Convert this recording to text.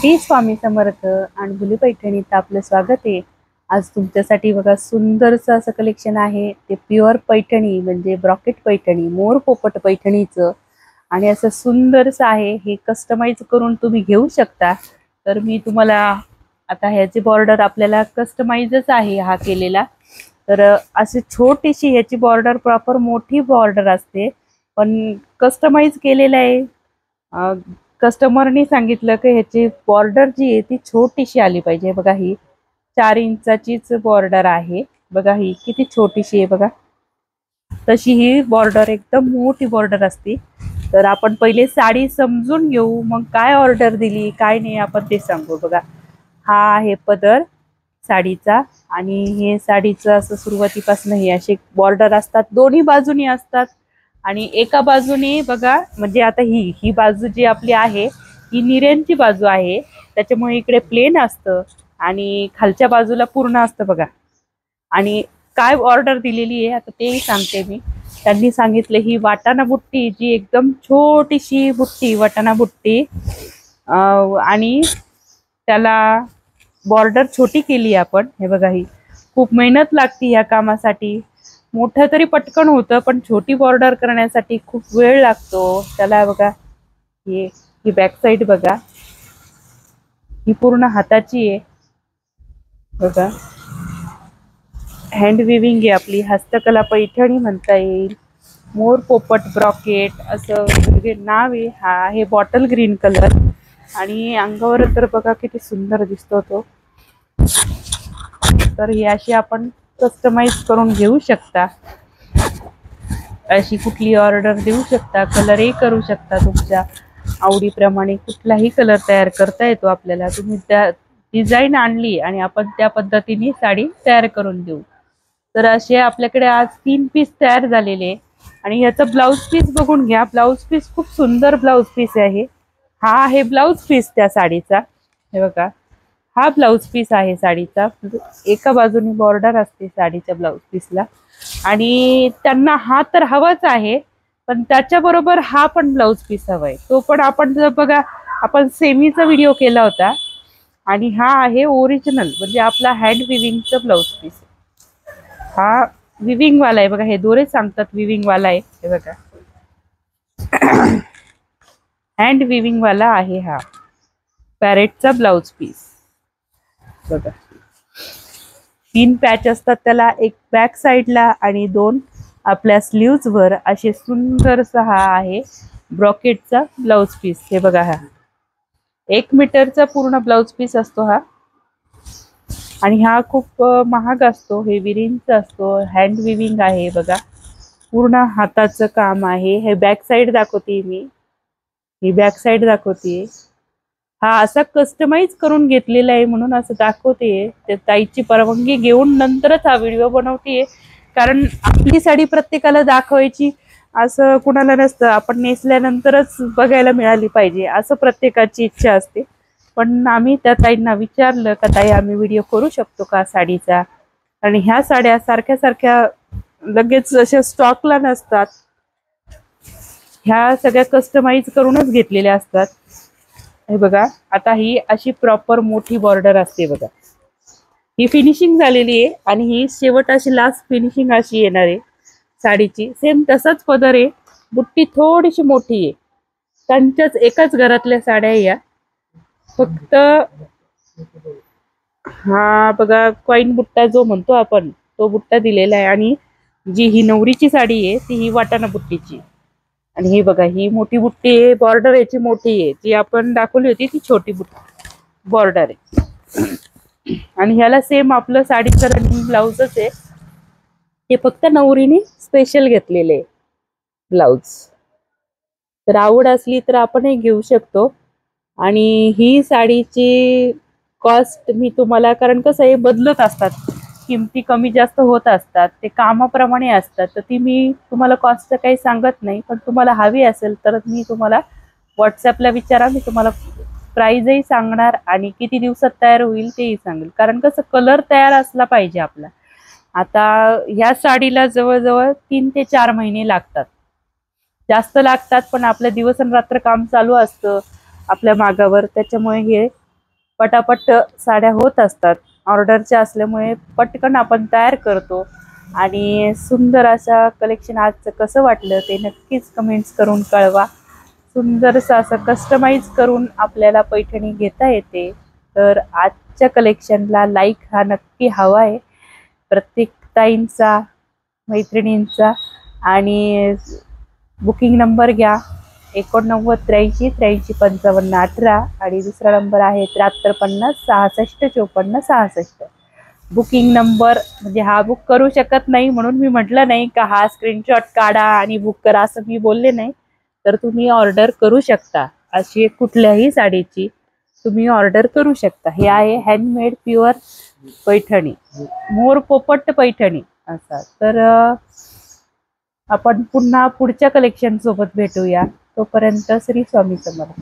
श्री स्वामी समर्थ अणबुली पैठणीत आपलं स्वागत आहे। आज तुमच्यासाठी बघा सुंदरचं असं कलेक्शन आहे। ते प्युअर पैठणी म्हणजे ब्रॉकेट पैठणी, मोर पोपट पैठणीचं आणि असं सुंदरचं आहे। हे कस्टमाइज करून तुम्ही घेऊ शकता। तर मी तुम्हाला आता ह्याची बॉर्डर आपल्याला कस्टमाइजच आहे हा केलेला। तर अशी छोटीशी ह्याची बॉर्डर प्रॉपर मोठी बॉर्डर असते, पण कस्टमाइज केलेलं आहे। कस्टमरनी सांगितलं की ह्याची बॉर्डर जी आहे ती छोटीशी आली पाहिजे। बघा ही 4 इंचाचीच बॉर्डर आहे। बघा ही किती छोटीशी आहे बघा। तशी ही बॉर्डर एकदम मोठी बॉर्डर असते। तर आपण पहिले साडी समजून घेऊ, मग काय ऑर्डर दिली काय नाही आपण ते सांगू। बघा हा आहे पदर साडीचा आणि हे साडीचं असं सुरुवातीपासून हे असे बॉर्डर असतात, दोन्ही बाजूनी असतात आणि एका बाजूने बघा म्हणजे आता ही बाजू जी आपली आहे ही निऱ्यांची बाजू आहे, त्याच्यामुळे इकडे प्लेन असतं आणि खालच्या बाजूला पूर्ण असतं बघा। आणि काय ऑर्डर दिलेली आहे आता तेही सांगते मी। त्यांनी सांगितले ही वाटाणा बुट्टी, जी एकदम छोटीशी बुट्टी वाटाणा बुट्टी आणि त्याला बॉर्डर छोटी केली आपण। हे बघा ही खूप मेहनत लागते या कामासाठी। मोठं तरी पटकन होतं, पण छोटी बॉर्डर करण्यासाठी खूप वेळ लागतो त्याला। बघा ही बॅक साइड बघा, ही पूर्ण हाताची आहे बघा। हँड विविंग आहे आपली, हस्तकला पैठणी म्हणता येईल। मोर पोपट ब्रॉकेट असं नाव आहे। हा आहे बॉटल ग्रीन कलर आणि अंगावर तर बघा किती सुंदर दिसतो तो। तर ही अशी आपण कस्टमाइज करून घेऊ शकता, अशी कुठली ऑर्डर देऊ शकता, कलरही करू शकता तुमच्या आवडीप्रमाणे। कुठलाही कलर तयार करता येतो आपल्याला। तुम्ही त्या डिझाईन आणली आणि आपण त्या पद्धतीने साडी तयार करून देऊ। तर असे आपल्याकडे आज 3 पीस तयार झालेले आणि ह्याचा ब्लाउज पीस बघून घ्या। ब्लाउज पीस खूप सुंदर ब्लाउज पीस आहे। हा आहे ब्लाउज पीस त्या साडीचा। हे बघा हा ब्लाउज पीस आहे साडीचा। एका बाजूने बॉर्डर असते साडीच्या ब्लाउज पीसला आणि त्यांना हा तर हवाच आहे, पण त्याच्याबरोबर हा पण ब्लाउज पीस हवाय। तो पण आपण जर बघा आपण सेमीचा व्हिडिओ केला होता आणि हा आहे ओरिजिनल म्हणजे आपला हँड विविंगचा ब्लाउज पीस। हा विविंग वाला आहे बघा, हे दोरे सांगतात विविंग वाला आहे। हे बघा हँड विविंग वाला आहे हा पॅरेटचा ब्लाउज पीस। बघा 3 पॅच असतात त्याला, एक बॅक साइडला आणि 2 आपल्या स्लीव्ज वर। असे सुंदरसा हा आहे ब्रॉकेटचा ब्लाउज पीस। हे बघा हा 1 मीटरचा पूर्ण ब्लाउज पीस असतो हा आणि हा खूप महाग असतो, हे विरिंगचा असतो। हँड विविंग आहे बघा, पूर्ण हाताचं काम आहे। हे बॅक साइड दाखवते मी, ही बॅक साइड दाखवते। हा असा कस्टमाइज करून घेतलेला आहे म्हणून असं दाखवते। ते ताईची परवानगी घेऊन नंतरच हा व्हिडिओ बनवते, कारण आपली साडी प्रत्येकाला दाखवायची असं कुणाला नसतं। आपण नेसल्यानंतरच बघायला मिळाली पाहिजे असं प्रत्येकाची इच्छा असते। पण आम्ही त्या ताईंना विचारलं का ताई आम्ही व्हिडिओ करू शकतो का साडीचा, आणि ह्या साड्या सारख्या सारख्या लगेच अशा स्टॉकला नसतात, ह्या सगळ्या कस्टमाइज करूनच घेतलेल्या असतात। हे बघा आता ही अशी प्रॉपर मोठी बॉर्डर असते बघा। ही फिनिशिंग झालेली आहे आणि ही शेवट अशी लास्ट फिनिशिंग अशी येणार आहे साडीची। सेम तसाच पदर आहे, बुट्टी थोडीशी मोठी आहे। त्यांच्याच एकाच घरातल्या साड्या या, फक्त हा बघा कॉइन बुट्टा जो म्हणतो आपण तो बुट्टा दिलेला आहे आणि जी ही नवरीची साडी आहे ती ही वाटाणा बुट्टीची। आणि हे बघा ही मोठी बुट्टी आहे, बॉर्डर याची मोठी आहे, जी आपण दाखवली होती ती छोटी बुट्टी बॉर्डर आहे। आणि ह्याला सेम आपलं साडीचं रनिंग ब्लाउजच आहे, हे फक्त नवरीने स्पेशल घेतलेले ब्लाउज। तर आवड असली तर आपणही घेऊ शकतो। आणि ही साडीची कॉस्ट मी तुम्हाला, कारण कसं आहे बदलत असतात, किमती कमी जास्त होत असतात, ते कामाप्रमाणे असतात, तर ती मी तुम्हाला कॉस्ट काही सांगत नाही। पण तुम्हाला हवी असेल तर मी तुम्हाला व्हॉट्सअपला विचारा, मी तुम्हाला प्राइसही सांगणार आणि किती दिवसात तयार होईल तेही सांगेल। कारण कसं कलर तयार असला पाहिजे आपला। आता ह्या साडीला जवळजवळ 3 ते 4 महिने लागतात, जास्त लागतात, पण आपलं दिवस आणि रात्र काम चालू असतं आपल्या मागावर, त्याच्यामुळे हे पटापट साड्या होत असतात. ऑर्डरच्या असल्यामुळे पटकन आपण तयार करतो. आणि सुंदर अशा कलेक्शन आजचं कसं वाटलं ते नक्कीच कमेंट्स करून कळवा. सुंदरसं असं कस्टमाइज करून आपल्याला पैठणी घेता येते. तर आजच्या कलेक्शनला लाईक हा नक्की हवा आहे प्रत्येक ताईंचा, मैत्रिणींचा. आणि बुकिंग नंबर घ्या 8983835518 आणि दुसरा नंबर आहे 7350665466. बुकिंग नंबर म्हणजे हा बुक करू शकत नाही म्हणून मी म्हटलं नाही का हा स्क्रीनशॉट काढा आणि बुक करा असं मी बोलले नाही. तर तुम्ही ऑर्डर करू शकता. अशी कुठल्याही साडीची तुम्ही ऑर्डर करू शकता. हे आहे हँडमेड प्युअर पैठणी, मोर पोपट पैठणी असा. तर आपण पुन्हा पुढच्या कलेक्शन सोबत भेटूया. तोपर्यंत श्री स्वामी समर्थ.